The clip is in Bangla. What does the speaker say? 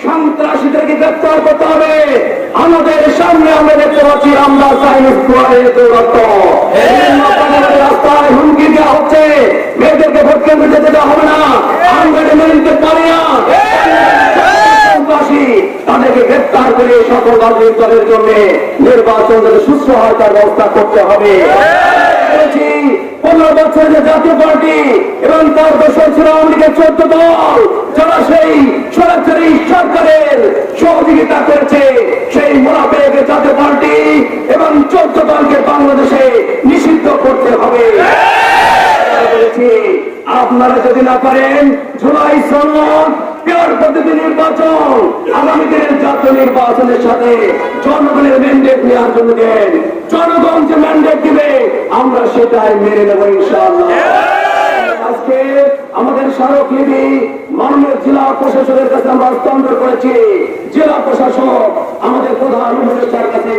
সন্ত্রাসীদেরকে গ্রেপ্তার করতে হবে। আমাদের সামনে আমরা দেখতে পাচ্ছি আমরা চাইনিজ রাস্তায় হুমকি দেওয়া হচ্ছে, মেয়েদেরকে ভোট কেন্দ্রে যেতে দেওয়া হবে না, আমরা মেনে নিতে পারি না। তাদেরকে গ্রেপ্তার করে সকল রাজনৈতিক দলের জন্য নির্বাচন যাতে সুস্থ হয় তার ব্যবস্থা করতে হবে। 15 বছর যে জাতীয় পার্টি এবং তার দোষর ছিল আওয়ামী লীগের 14 দল, যারা সেই সরাসরি সরকারের সহযোগিতা করেছে, সেই মুনাফেক জাতীয় পার্টি এবং 14 দলকে বাংলাদেশে নিষিদ্ধ করতে হবে। আপনারা যদি না পারেন জুলাই সনদ পেয়ার পদ্ধতি নির্বাচন আগামী দিনের জাতীয় নির্বাচনের সাথে জনগণের ম্যান্ডেট নেওয়ার জন্য দেন। জনগণ যে ম্যান্ডেট দিবে আমরা সেটাই মেনে নেব ইনশাআল্লাহ। আজকে আমাদের স্মারকলিপি মাননীয় জেলা প্রশাসনের কাছে আমরা হস্তান্তর করেছি। জেলা প্রশাসক আমাদের প্রধান উপদেষ্টার কাছে